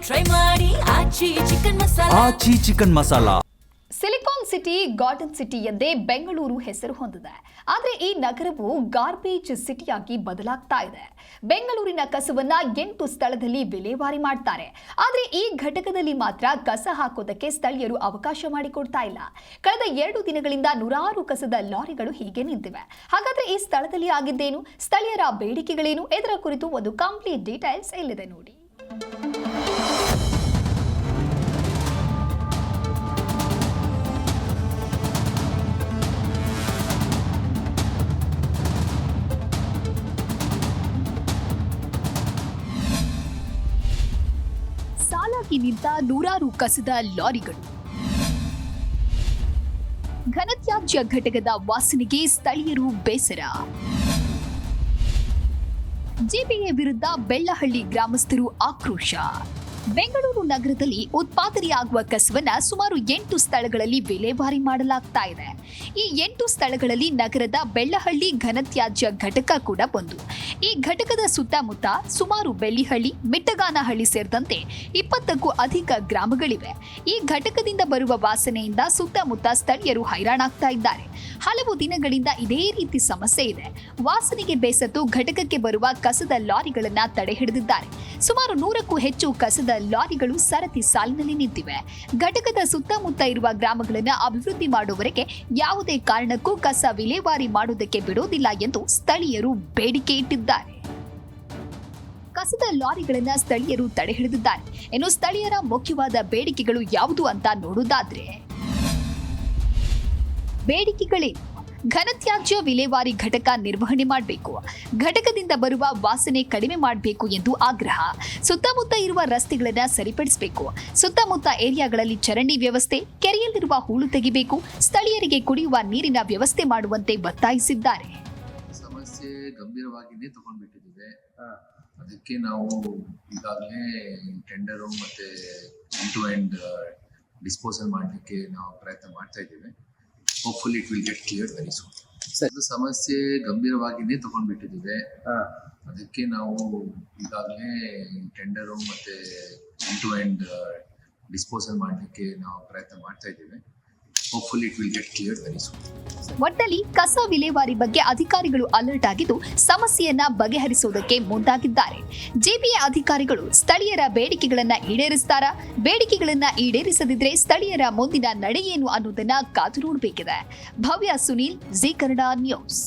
Try ಮಾಡಿ Aachi chicken masala. Aachi chicken masala. Silicon city, garden city ಎಂದೇ ಬೆಂಗಳೂರು ಹೆಸರು ಹೊಂದಿದೆ. ಆದರೆ ಈ ನಗರವು ಗಾರ್ಬೇಜ್ ಸಿಟಿಯಾಗಿ ಬದಲಾಗ್ತಾ ಇದೆ. ಬೆಂಗಳೂರಿನ ಕಸವನ್ನ 8 ಸ್ಥಳದಲ್ಲಿ ವಿಲೇವಾರಿ ಮಾಡ್ತಾರೆ. ಆದರೆ ಈ ಘಟಕದಲ್ಲಿ ಮಾತ್ರ ಕಸ ಹಾಕೋದಕ್ಕೆ ಸ್ಥಳೀಯರು ಅವಕಾಶ ಮಾಡಿಕೊಡ್ತಾ ಇಲ್ಲ. ಕಳೆದ 2 ದಿನಗಳಿಂದ ನೂರಾರು ಕಸದ ಲಾರಿಗಳು ಹೀಗೆ ನಿಂತಿವೆ. ಹಾಗಾದ್ರೆ ಈ ಸ್ಥಳದಲ್ಲಿ ಆಗಿದ್ದೇನು, ಸ್ಥಳೀಯರ ಬೇಡಿಕೆಗಳೇನು, ಇದರ ಕುರಿತು ಒಂದು ಕಂಪ್ಲೀಟ್ ಡೀಟೇಲ್ಸ್ ಇಲ್ಲಿದೆ ನೋಡಿ. ಸಾಲಾಗಿ ನಿಂತ ನೂರಾರು ಕಸದ ಲಾರಿಗಳು, ಘನತ್ಯಾಜ್ಯ ಘಟಕದ ವಾಸನೆಗೆ ಸ್ಥಳೀಯರು ಬೇಸರ. ಜೆಬಿಎ ವಿರುದ್ಧ ಬೆಳ್ಳಹಳ್ಳಿ ಗ್ರಾಮಸ್ಥರು ಆಕ್ರೋಶ. ಬೆಂಗಳೂರು ನಗರದಲ್ಲಿ ಉತ್ಪಾದನೆಯಾಗುವ ಕಸವನ್ನ ಸುಮಾರು 8 ಸ್ಥಳಗಳಲ್ಲಿ ವಿಲೇವಾರಿ ಮಾಡಲಾಗ್ತಾ ಇದೆ. ಈ 8 ಸ್ಥಳಗಳಲ್ಲಿ ನಗರದ ಬೆಳ್ಳಹಳ್ಳಿ ಘನತ್ಯಾಜ್ಯ ಘಟಕ ಕೂಡ ಒಂದು. ಈ ಘಟಕದ ಸುತ್ತಮುತ್ತ ಸುಮಾರು ಬೆಳ್ಳಿಹಳ್ಳಿ, ಮಿಟ್ಟಗಾನಹಳ್ಳಿ ಸೇರಿದಂತೆ 20ಕ್ಕೂ ಅಧಿಕ ಗ್ರಾಮಗಳಿವೆ. ಈ ಘಟಕದಿಂದ ಬರುವ ವಾಸನೆಯಿಂದ ಸುತ್ತಮುತ್ತ ಸ್ಥಳೀಯರು ಹೈರಾಣಾಗ್ತಾ ಇದ್ದಾರೆ. ಹಲವು ದಿನಗಳಿಂದ ಇದೇ ರೀತಿ ಸಮಸ್ಯೆ ಇದೆ. ವಾಸನೆಗೆ ಬೇಸತ್ತು ಘಟಕಕ್ಕೆ ಬರುವ ಕಸದ ಲಾರಿಗಳನ್ನ ತಡೆ ಹಿಡಿದಿದ್ದಾರೆ. ಸುಮಾರು 100ಕ್ಕೂ ಹೆಚ್ಚು ಕಸದ ಲಾರಿಗಳು ಸರತಿ ಸಾಲಿನಲ್ಲಿ ನಿಂತಿವೆ. ಘಟಕದ ಸುತ್ತಮುತ್ತ ಇರುವ ಗ್ರಾಮಗಳನ್ನು ಅಭಿವೃದ್ಧಿ ಮಾಡುವವರೆಗೆ ಯಾವುದೇ ಕಾರಣಕ್ಕೂ ಕಸ ವಿಲೇವಾರಿ ಮಾಡುವುದಕ್ಕೆ ಬಿಡೋದಿಲ್ಲ ಎಂದು ಸ್ಥಳೀಯರು ಬೇಡಿಕೆ ಇಟ್ಟಿದ್ದಾರೆ. ಕಸದ ಲಾರಿಗಳನ್ನ ಸ್ಥಳೀಯರು ತಡೆ ಹಿಡಿದಿದ್ದಾರೆ. ಇನ್ನು ಸ್ಥಳೀಯರ ಮುಖ್ಯವಾದ ಬೇಡಿಕೆಗಳು ಯಾವುದು ಅಂತ ನೋಡುವುದಾದ್ರೆ, ಬೇಡಿಕೆಗಳೇನು? ಘನತ್ಯಾಜ್ಯ ವಿಲೇವಾರಿ ಘಟಕ ನಿರ್ವಹಣೆ ಮಾಡಬೇಕು. ಘಟಕದಿಂದ ಬರುವ ವಾಸನೆ ಕಡಿಮೆ ಮಾಡಬೇಕು ಎಂದು ಆಗ್ರಹ. ಸುತ್ತಮುತ್ತ ಇರುವ ರಸ್ತೆಗಳನ್ನು ಸರಿಪಡಿಸಬೇಕು. ಸುತ್ತಮುತ್ತ ಏರಿಯಾಗಳಲ್ಲಿ ಚರಂಡಿ ವ್ಯವಸ್ಥೆ, ಕೆರೆಯಲ್ಲಿರುವ ಹೂಳು ತೆಗಿಬೇಕು. ಸ್ಥಳೀಯರಿಗೆ ಕುಡಿಯುವ ನೀರಿನ ವ್ಯವಸ್ಥೆ ಮಾಡುವಂತೆ ಒತ್ತಾಯಿಸಿದ್ದಾರೆ. ಸಮಸ್ಯೆ ಗಂಭೀರವಾಗಿಯೇ ತಗೊಂಡ್ಬಿಟ್ಟಿದೆ. ಅದಕ್ಕೆ ನಾವು ಈಗಾಗಲೇ ಟೆಂಡರು ಮತ್ತೆ ಎಂಡ್ ಟು ಎಂಡ್ ಡಿಸ್ಪೋಸಲ್ ಮಾಡಲಿಕ್ಕೆ ನಾವು ಪ್ರಯತ್ನ ಮಾಡ್ತಾ ಇದ್ದೇವೆ. Hopefully it will get clear very soon. ಇದು ಸಮಸ್ಯೆ ಗಂಭೀರವಾಗಿಯೇ ತಗೊಂಡ್ಬಿಟ್ಟಿದೆ. ಅದಕ್ಕೆ ನಾವು ಈಗಾಗಲೇ ಟೆಂಡರು ಮತ್ತೆ ಎಂಡ್ ಟು ಎಂಡ್ ಡಿಸ್ಪೋಸಲ್ ಮಾಡಲಿಕ್ಕೆ ನಾವು ಪ್ರಯತ್ನ ಮಾಡ್ತಾ ಇದ್ದೇವೆ. Hopefully it will get clear very soon. ಒಟ್ಟಲ್ಲಿ ಕಸ ವಿಲೇವಾರಿ ಬಗ್ಗೆ ಅಧಿಕಾರಿಗಳು ಅಲರ್ಟ್ ಆಗಿದ್ದು ಸಮಸ್ಯೆಯನ್ನ ಬಗೆಹರಿಸುವುದಕ್ಕೆ ಮುಂದಾಗಿದ್ದಾರೆ. ಜೆಬಿಎ ಅಧಿಕಾರಿಗಳು ಸ್ಥಳೀಯರ ಬೇಡಿಕೆಗಳನ್ನ ಈಡೇರಿಸ್ತಾರಾ? ಬೇಡಿಕೆಗಳನ್ನ ಈಡೇರಿಸದಿದ್ರೆ ಸ್ಥಳೀಯರ ಮುಂದಿನ ನಡೆ ಏನು ಅನ್ನೋದನ್ನ ಕಾದು ನೋಡಬೇಕಿದೆ. ಭವ್ಯ ಸುನೀಲ್, ಜಿ ಕನ್ನಡ ನ್ಯೂಸ್.